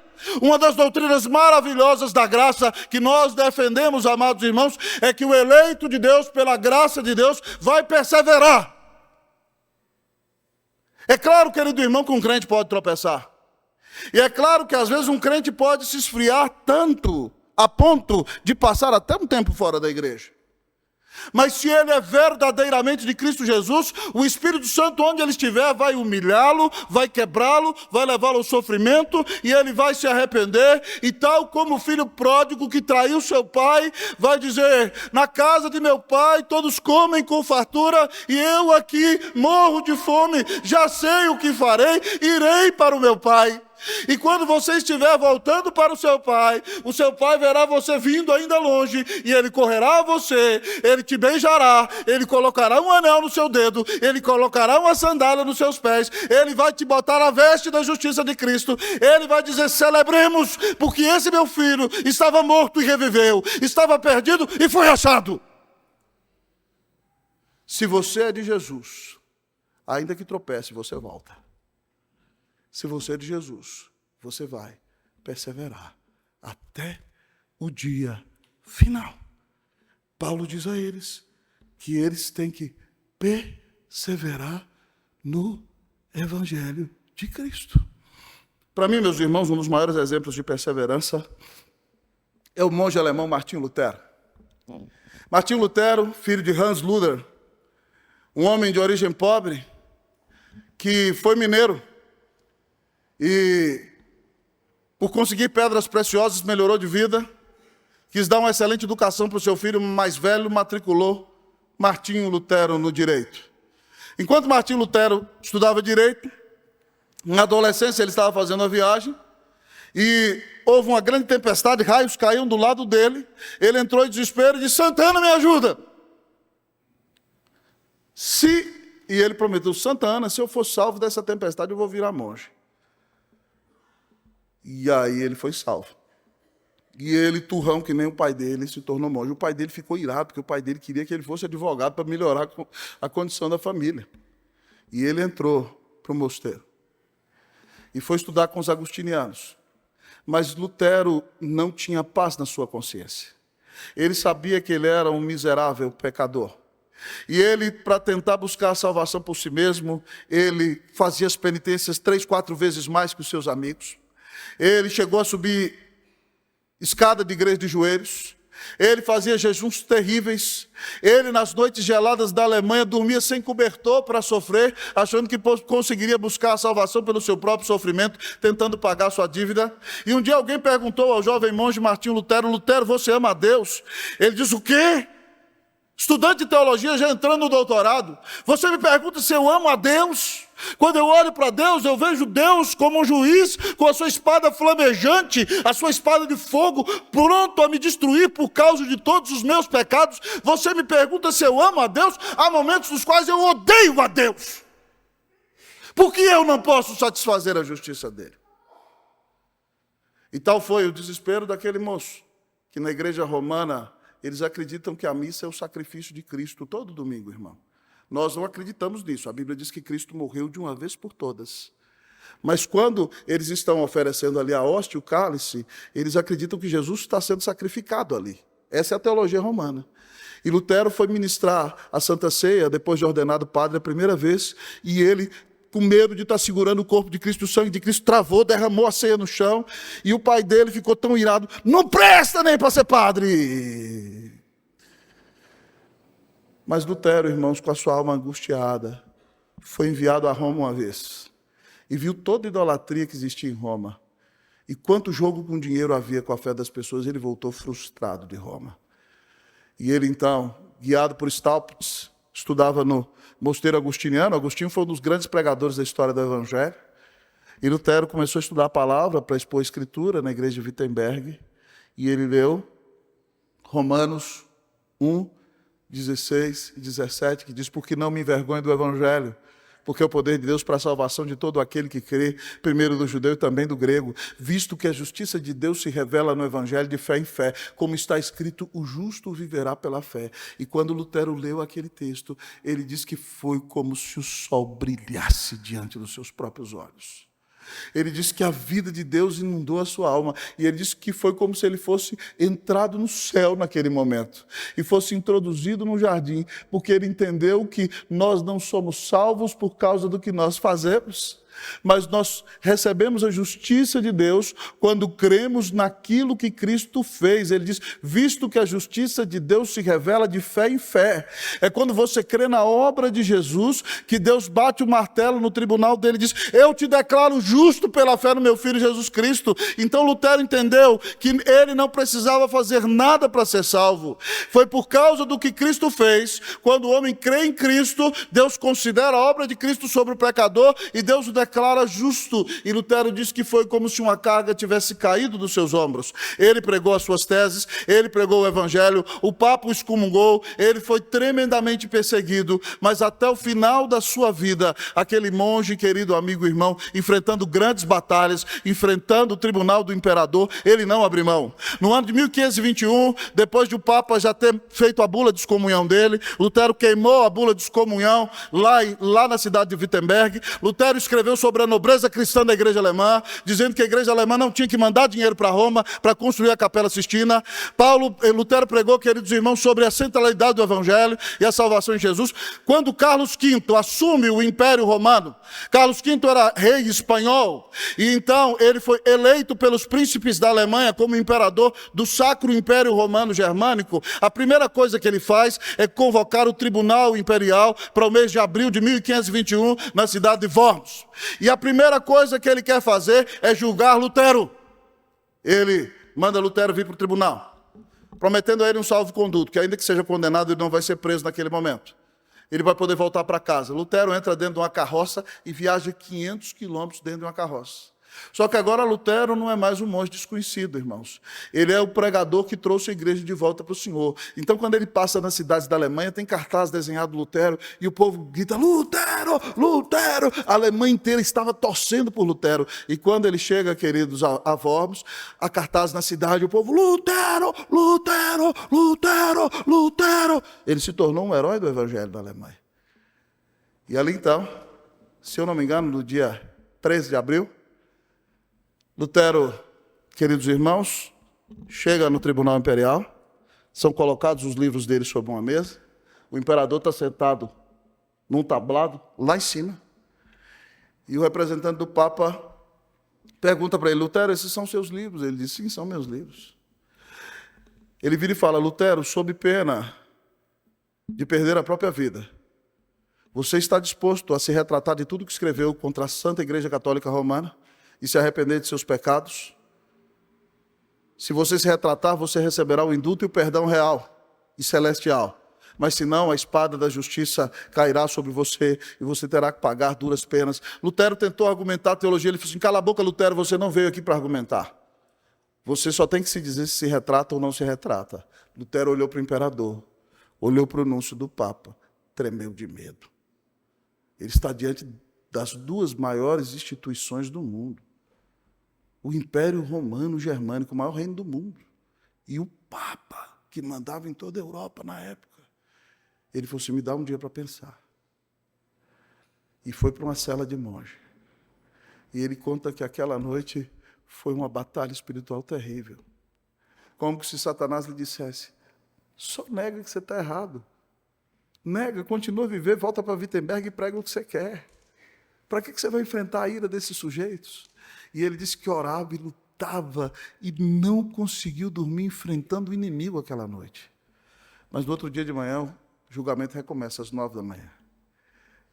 Uma das doutrinas maravilhosas da graça que nós defendemos, amados irmãos, é que o eleito de Deus, pela graça de Deus, vai perseverar. É claro, querido irmão, que um crente pode tropeçar. E é claro que às vezes um crente pode se esfriar tanto, a ponto de passar até um tempo fora da igreja. Mas se ele é verdadeiramente de Cristo Jesus, o Espírito Santo, onde ele estiver, vai humilhá-lo, vai quebrá-lo, vai levá-lo ao sofrimento, e ele vai se arrepender, e tal como o filho pródigo que traiu seu pai, vai dizer: na casa de meu pai todos comem com fartura, e eu aqui morro de fome, já sei o que farei, irei para o meu pai. E quando você estiver voltando para o seu pai verá você vindo ainda longe, e ele correrá a você, ele te beijará, ele colocará um anel no seu dedo, ele colocará uma sandália nos seus pés, ele vai te botar a veste da justiça de Cristo, ele vai dizer: celebremos, porque esse meu filho estava morto e reviveu, estava perdido e foi achado. Se você é de Jesus, ainda que tropece, você volta. Se você é de Jesus, você vai perseverar até o dia final. Paulo diz a eles que eles têm que perseverar no Evangelho de Cristo. Para mim, meus irmãos, um dos maiores exemplos de perseverança é o monge alemão Martinho Lutero. Martinho Lutero, filho de Hans Luther, um homem de origem pobre, que foi mineiro, e por conseguir pedras preciosas melhorou de vida, quis dar uma excelente educação para o seu filho mais velho, matriculou Martinho Lutero no direito. Enquanto Martinho Lutero estudava direito, na adolescência ele estava fazendo uma viagem e houve uma grande tempestade, raios caíam do lado dele, ele entrou em desespero e disse: Santana, me ajuda! E ele prometeu: Santana, se eu for salvo dessa tempestade, eu vou virar monge. E aí ele foi salvo. E ele, turrão que nem o pai dele, se tornou monge. O pai dele ficou irado, porque o pai dele queria que ele fosse advogado para melhorar a condição da família. E ele entrou para o mosteiro. E foi estudar com os agostinianos. Mas Lutero não tinha paz na sua consciência. Ele sabia que ele era um miserável pecador. E ele, para tentar buscar a salvação por si mesmo, ele fazia as penitências 3, 4 vezes mais que os seus amigos. Ele chegou a subir escada de igreja de joelhos. Ele fazia jejuns terríveis. Ele, nas noites geladas da Alemanha, dormia sem cobertor para sofrer, achando que conseguiria buscar a salvação pelo seu próprio sofrimento, tentando pagar sua dívida. E um dia alguém perguntou ao jovem monge Martinho Lutero: Lutero, você ama a Deus? Ele diz: o quê? Estudante de teologia, já entrando no doutorado. Você me pergunta se eu amo a Deus? Quando eu olho para Deus, eu vejo Deus como um juiz com a sua espada flamejante, a sua espada de fogo, pronto a me destruir por causa de todos os meus pecados. Você me pergunta se eu amo a Deus? Há momentos nos quais eu odeio a Deus. Porque eu não posso satisfazer a justiça dele. E tal foi o desespero daquele moço, que na igreja romana eles acreditam que a missa é o sacrifício de Cristo todo domingo, irmão. Nós não acreditamos nisso. A Bíblia diz que Cristo morreu de uma vez por todas. Mas quando eles estão oferecendo ali a hóstia, o cálice, eles acreditam que Jesus está sendo sacrificado ali. Essa é a teologia romana. E Lutero foi ministrar a Santa Ceia, depois de ordenado padre a primeira vez, e ele, com medo de estar segurando o corpo de Cristo, o sangue de Cristo, travou, derramou a ceia no chão, e o pai dele ficou tão irado: não presta nem para ser padre. Mas Lutero, irmãos, com a sua alma angustiada, foi enviado a Roma uma vez e viu toda a idolatria que existia em Roma. E quanto jogo com dinheiro havia com a fé das pessoas, ele voltou frustrado de Roma. E ele, então, guiado por Staupitz, estudava no mosteiro agostiniano. Agostinho foi um dos grandes pregadores da história do Evangelho. E Lutero começou a estudar a palavra para expor a Escritura na igreja de Wittenberg. E ele leu Romanos 1, 16 e 17, que diz: porque não me envergonho do Evangelho, porque é o poder de Deus para a salvação de todo aquele que crê, primeiro do judeu e também do grego, visto que a justiça de Deus se revela no Evangelho de fé em fé, como está escrito, o justo viverá pela fé. E quando Lutero leu aquele texto, ele diz que foi como se o sol brilhasse diante dos seus próprios olhos. Ele disse que a vida de Deus inundou a sua alma. E ele disse que foi como se ele fosse entrado no céu naquele momento. E fosse introduzido no jardim. Porque ele entendeu que nós não somos salvos por causa do que nós fazemos. Mas nós recebemos a justiça de Deus quando cremos naquilo que Cristo fez. Ele diz, visto que a justiça de Deus se revela de fé em fé. É quando você crê na obra de Jesus, que Deus bate o martelo no tribunal dele e diz, eu te declaro justo pela fé no meu Filho Jesus Cristo. Então Lutero entendeu que ele não precisava fazer nada para ser salvo. Foi por causa do que Cristo fez. Quando o homem crê em Cristo, Deus considera a obra de Cristo sobre o pecador e Deus o declara justo. E Lutero disse que foi como se uma carga tivesse caído dos seus ombros. Ele pregou as suas teses, ele pregou o Evangelho, o Papa o excomungou, ele foi tremendamente perseguido, mas até o final da sua vida, aquele monge, querido amigo e irmão, enfrentando grandes batalhas, enfrentando o tribunal do imperador, ele não abriu mão. No ano de 1521, depois de o Papa já ter feito a bula de excomunhão dele, Lutero queimou a bula de excomunhão lá na cidade de Wittenberg. Lutero escreveu sobre a nobreza cristã da igreja alemã, dizendo que a igreja alemã não tinha que mandar dinheiro para Roma para construir a Capela Sistina. Lutero pregou, queridos irmãos, sobre a centralidade do Evangelho e a salvação em Jesus. Quando Carlos V assume o Império Romano, Carlos V era rei espanhol, e então ele foi eleito pelos príncipes da Alemanha como imperador do Sacro Império Romano Germânico. A primeira coisa que ele faz é convocar o Tribunal Imperial para o mês de abril de 1521, na cidade de Worms. E a primeira coisa que ele quer fazer é julgar Lutero. Ele manda Lutero vir para o tribunal, prometendo a ele um salvo-conduto, que ainda que seja condenado, ele não vai ser preso naquele momento. Ele vai poder voltar para casa. Lutero entra dentro de uma carroça e viaja 500 quilômetros dentro de uma carroça. Só que agora Lutero não é mais um monge desconhecido, irmãos. Ele é o pregador que trouxe a igreja de volta para o Senhor. Então, quando ele passa nas cidades da Alemanha, tem cartaz desenhado Lutero, e o povo grita, Lutero, Lutero! A Alemanha inteira estava torcendo por Lutero. E quando ele chega, queridos, a Worms, a cartaz na cidade, o povo, Lutero, Lutero, Lutero, Lutero! Ele se tornou um herói do Evangelho da Alemanha. E ali então, se eu não me engano, no dia 13 de abril, Lutero, queridos irmãos, chega no Tribunal Imperial, são colocados os livros dele sobre uma mesa, o imperador está sentado num tablado, lá em cima, e o representante do Papa pergunta para ele, Lutero, esses são seus livros? Ele diz, sim, são meus livros. Ele vira e fala, Lutero, sob pena de perder a própria vida, você está disposto a se retratar de tudo que escreveu contra a Santa Igreja Católica Romana e se arrepender de seus pecados? Se você se retratar, você receberá o indulto e o perdão real e celestial. Mas se não, a espada da justiça cairá sobre você e você terá que pagar duras penas. Lutero tentou argumentar a teologia, ele falou assim, cala a boca, Lutero, você não veio aqui para argumentar. Você só tem que se dizer se retrata ou não se retrata. Lutero olhou para o imperador, olhou para o anúncio do Papa, tremeu de medo. Ele está diante das duas maiores instituições do mundo. O Império Romano Germânico, o maior reino do mundo. E o Papa, que mandava em toda a Europa na época. Ele falou assim, me dá um dia para pensar. E foi para uma cela de monge. E ele conta que aquela noite foi uma batalha espiritual terrível. Como se Satanás lhe dissesse, só nega que você está errado. Nega, continua a viver, volta para Wittenberg e prega o que você quer. Para que você vai enfrentar a ira desses sujeitos? E ele disse que orava e lutava e não conseguiu dormir enfrentando o inimigo aquela noite. Mas no outro dia de manhã, o julgamento recomeça às 9 da manhã.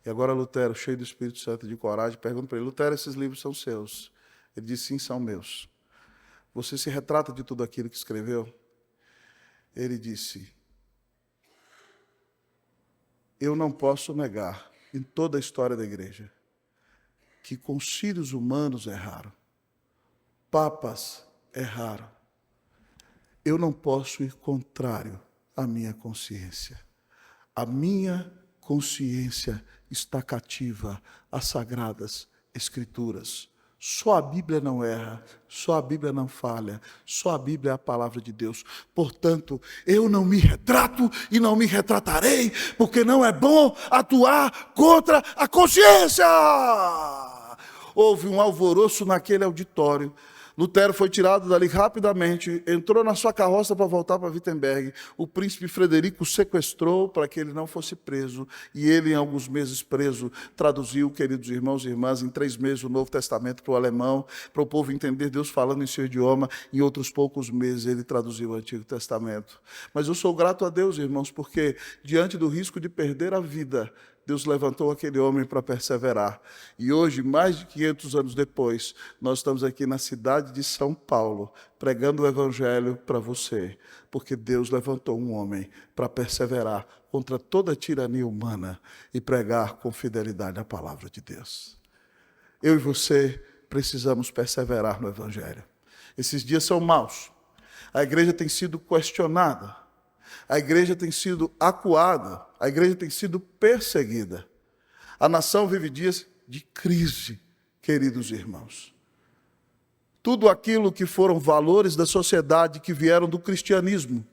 E agora Lutero, cheio do Espírito Santo e de coragem, pergunta para ele: Lutero, esses livros são seus? Ele diz: sim, são meus. Você se retrata de tudo aquilo que escreveu? Ele disse: eu não posso negar, em toda a história da igreja, que concílios humanos erraram, papas erraram. Eu não posso ir contrário à minha consciência. A minha consciência está cativa às sagradas Escrituras. Só a Bíblia não erra, só a Bíblia não falha, só a Bíblia é a palavra de Deus. Portanto, eu não me retrato e não me retratarei, porque não é bom atuar contra a consciência. Houve um alvoroço naquele auditório. Lutero foi tirado dali rapidamente, entrou na sua carroça para voltar para Wittenberg. O príncipe Frederico o sequestrou para que ele não fosse preso. E ele, em alguns meses preso, traduziu, queridos irmãos e irmãs, em 3 meses o Novo Testamento para o alemão, para o povo entender Deus falando em seu idioma. Em outros poucos meses ele traduziu o Antigo Testamento. Mas eu sou grato a Deus, irmãos, porque diante do risco de perder a vida, Deus levantou aquele homem para perseverar. E hoje, mais de 500 anos depois, nós estamos aqui na cidade de São Paulo, pregando o Evangelho para você, porque Deus levantou um homem para perseverar contra toda a tirania humana e pregar com fidelidade a palavra de Deus. Eu e você precisamos perseverar no Evangelho. Esses dias são maus. A igreja tem sido questionada. A igreja tem sido acuada, a igreja tem sido perseguida. A nação vive dias de crise, queridos irmãos. Tudo aquilo que foram valores da sociedade que vieram do cristianismo.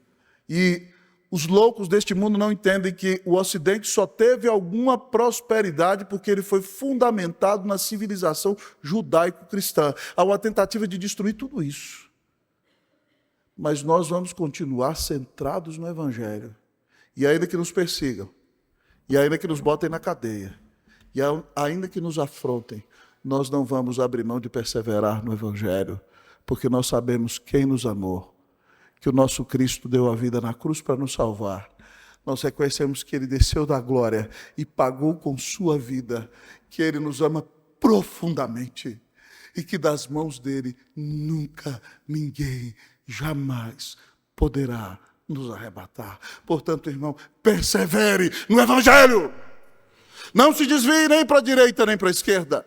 E os loucos deste mundo não entendem que o Ocidente só teve alguma prosperidade porque ele foi fundamentado na civilização judaico-cristã. Há uma tentativa de destruir tudo isso. Mas nós vamos continuar centrados no Evangelho. E ainda que nos persigam, e ainda que nos botem na cadeia, e ainda que nos afrontem, nós não vamos abrir mão de perseverar no Evangelho, porque nós sabemos quem nos amou, que o nosso Cristo deu a vida na cruz para nos salvar. Nós reconhecemos que Ele desceu da glória e pagou com sua vida, que Ele nos ama profundamente e que das mãos dEle nunca ninguém jamais poderá nos arrebatar. Portanto, irmão, persevere no Evangelho. Não se desvie nem para a direita nem para a esquerda.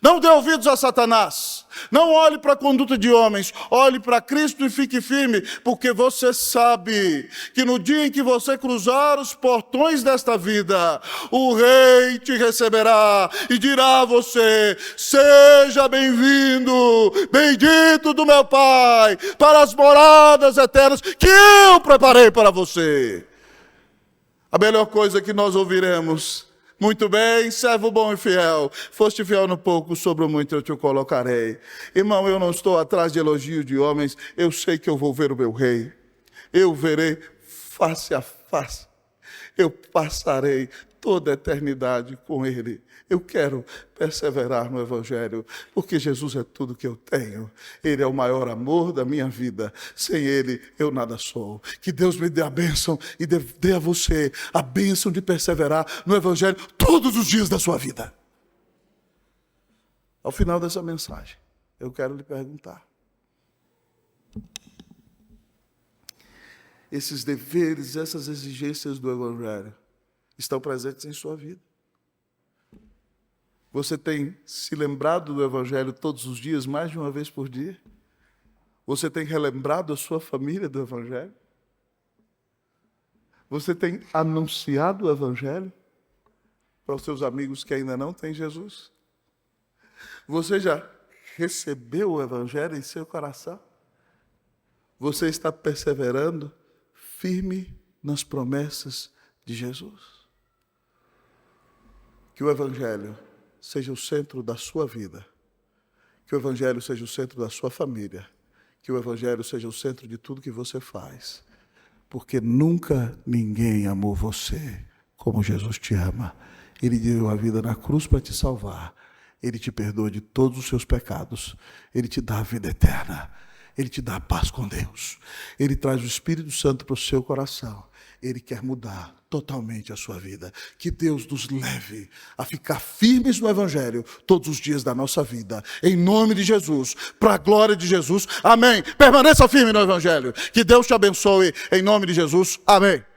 Não dê ouvidos a Satanás. Não olhe para a conduta de homens. Olhe para Cristo e fique firme, porque você sabe que no dia em que você cruzar os portões desta vida, o Rei te receberá e dirá a você: seja bem-vindo, bendito do meu Pai, para as moradas eternas que eu preparei para você. A melhor coisa que nós ouviremos: muito bem, servo bom e fiel. Foste fiel no pouco, sobre o muito eu te colocarei. Irmão, eu não estou atrás de elogio de homens. Eu sei que eu vou ver o meu rei. Eu verei face a face. Eu passarei toda a eternidade com ele. Eu quero perseverar no Evangelho, porque Jesus é tudo que eu tenho. Ele é o maior amor da minha vida. Sem Ele, eu nada sou. Que Deus me dê a bênção e dê a você a bênção de perseverar no Evangelho todos os dias da sua vida. Ao final dessa mensagem, eu quero lhe perguntar: esses deveres, essas exigências do Evangelho estão presentes em sua vida? Você tem se lembrado do Evangelho todos os dias, mais de uma vez por dia? Você tem relembrado a sua família do Evangelho? Você tem anunciado o Evangelho para os seus amigos que ainda não têm Jesus? Você já recebeu o Evangelho em seu coração? Você está perseverando firme nas promessas de Jesus? Que o Evangelho seja o centro da sua vida, que o Evangelho seja o centro da sua família, que o Evangelho seja o centro de tudo que você faz, porque nunca ninguém amou você como Jesus te ama. Ele deu a vida na cruz para te salvar, Ele te perdoa de todos os seus pecados, Ele te dá a vida eterna, Ele te dá a paz com Deus, Ele traz o Espírito Santo para o seu coração, Ele quer mudar totalmente a sua vida. Que Deus nos leve a ficar firmes no Evangelho todos os dias da nossa vida. Em nome de Jesus, para a glória de Jesus. Amém. Permaneça firme no Evangelho. Que Deus te abençoe em nome de Jesus. Amém.